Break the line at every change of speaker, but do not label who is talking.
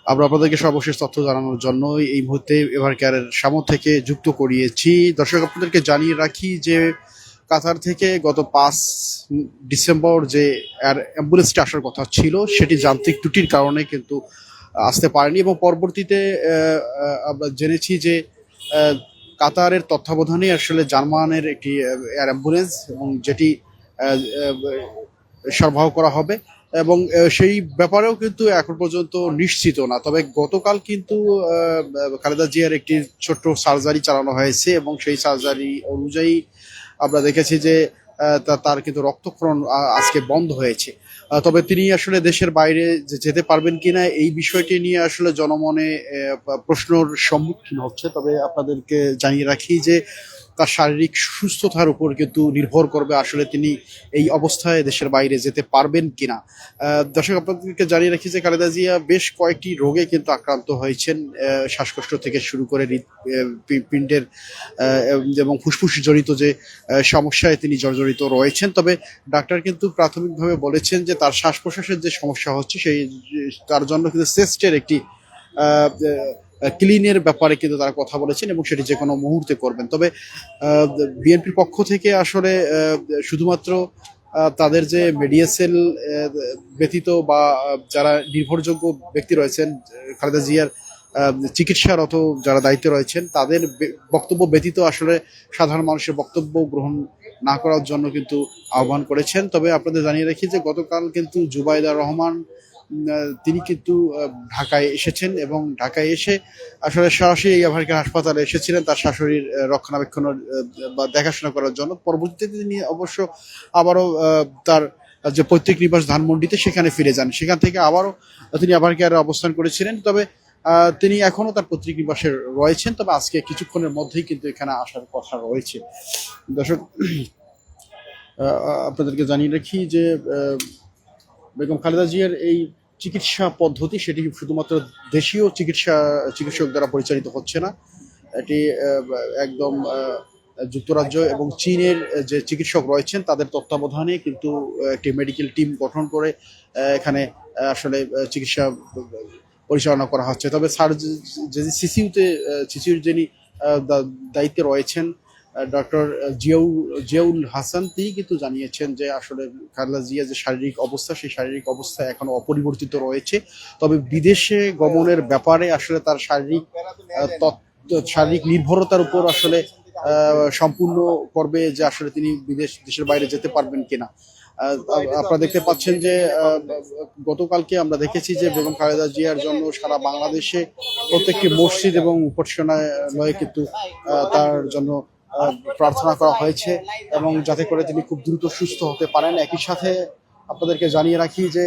আমরা আপনাদেরকে সর্বশেষ তথ্য জানানোর জন্য এই মুহূর্তে এভারকেয়ারের সামনে থেকে যুক্ত করিয়েছি। দর্শক, আপনাদেরকে জানিয়ে রাখি যে কাতার থেকে গত 5 ডিসেম্বর যে অ্যাম্বুলেন্সটি আসার কথা ছিল সেটি যান্ত্রিক ত্রুটির কারণে কিন্তু আসতে পারেনি, এবং পরবর্তীতে আমরা জেনেছি যে আহ, কাতারের তত্ত্বাবধানে আসলে জার্মানের একটি এয়ার অ্যাম্বুলেন্স এবং যেটি আহ, আহ, সরবরাহ করা হবে, এবং সেই ব্যাপারেও কিন্তু এখন পর্যন্ত নিশ্চিত না। তবে গতকাল কিন্তু খালেদা জিয়ার একটি ছোট্ট সার্জারি চালানো হয়েছে, এবং সেই সার্জারি অনুযায়ী আমরা দেখেছি যে তার কিন্তু রক্তক্ষরণ আজকে বন্ধ হয়েছে। তবে তিনি আসলে দেশের বাইরে যেতে পারবেন কিনা এই বিষয়টি নিয়ে আসলে জনমনে প্রশ্নর সম্মুখীন হচ্ছে। তবে আপনাদেরকে জানিয়ে রাখি যে তার শারীরিক সুস্থতার উপর কিন্তু নির্ভর করবে আসলে তিনি এই অবস্থায় দেশের বাইরে যেতে পারবেন কিনা। দর্শক, আপনাদেরকে জানিয়ে রাখি যে খালেদা জিয়া বেশ কয়েকটি রোগে কিন্তু আক্রান্ত হয়েছেন, শ্বাসকষ্ট থেকে শুরু করে পিণ্ডের এবং ফুসফুস জড়িত যে সমস্যায় তিনি জর্জরিত রয়েছেন। তবে ডাক্তার কিন্তু প্রাথমিকভাবে বলেছেন যে তার শ্বাস প্রশ্বাসের যে সমস্যা হচ্ছে সেই তার জন্য কিন্তু চেস্টের একটি ক্লিনের ব্যাপারে কিন্তু তারা কথা বলেছেন, এবং সেটি যে কোনো মুহূর্তে করবেন। তবে বিএনপির পক্ষ থেকে আসলে শুধুমাত্র তাদের যে মেডিয়াসেল ব্যতীত বা যারা নির্ভরযোগ্য ব্যক্তি রয়েছেন খালেদা জিয়ার চিকিৎসারত যারা দায়িত্বে রয়েছেন তাদের বক্তব্য ব্যতীত আসলে সাধারণ মানুষের বক্তব্য গ্রহণ না করার জন্য কিন্তু আহ্বান করেছেন। তবে আপনাদের জানিয়ে রাখি যে গতকাল কিন্তু জুবাইদা রহমান তিনি কিন্তু ঢাকায় এসেছেন, এবং ঢাকায় এসে আসলে সরাসরি এভারকেয়ার হাসপাতালে এসেছিলেন তার শাশুড়ির রক্ষণাবেক্ষণের বা দেখাশোনা করার জন্য। পরবর্তীতে তিনি অবশ্য আবারও তার যে পৈতৃক নিবাস ধানমন্ডিতে সেখানে ফিরে যান, সেখান থেকে আবারও তিনি এভারকেয়ারে অবস্থান করেছিলেন। তবে তিনি এখনো তার পৈতৃক নিবাসে রয়েছেন, তবে আজকে কিছুক্ষণের মধ্যেই কিন্তু এখানে আসার কথা রয়েছে। দর্শক, আপনাদেরকে জানিয়ে রাখি যে বেগম খালেদা জিয়ার এই চিকিৎসা পদ্ধতি সেটি শুধুমাত্র দেশীয় চিকিৎসক দ্বারা পরিচালিত হচ্ছে না, এটি একদম যুক্তরাজ্য এবং চীনের যে চিকিৎসক রয়েছেন তাদের তত্ত্বাবধানে কিন্তু একটি মেডিকেল টিম গঠন করে এখানে আসলে চিকিৎসা পরিচালনা করা হচ্ছে। তবে স্যার যে সিসিউর যিনি দায়িত্বে রয়েছেন ডক্টর জিয়াউল হাসান, তিনি কিন্তু জানিয়েছেন যে আসলে খালেদা জিয়া যে শারীরিক অবস্থা সেই শারীরিক অবস্থা এখনো অপরিবর্তিত রয়েছে। তবে বিদেশে গমনের ব্যাপারে আসলে তার শারীরিক নির্ভরতার উপর আসলে সম্পূর্ণ করবে যে আসলে তিনি দেশের বাইরে যেতে পারবেন কিনা। আপনারা দেখতে পাচ্ছেন যে গতকালকে আমরা দেখেছি যে বেগম খালেদা জিয়ার জন্য সারা বাংলাদেশে প্রত্যেকটি মসজিদ এবং উপাসনালয়ে কিন্তু তার জন্য প্রার্থনা করা হয়েছে, এবং যাতে করে তিনি খুব দ্রুত সুস্থ হতে পারেন। একই সাথে আপনাদেরকে জানিয়ে রাখি যে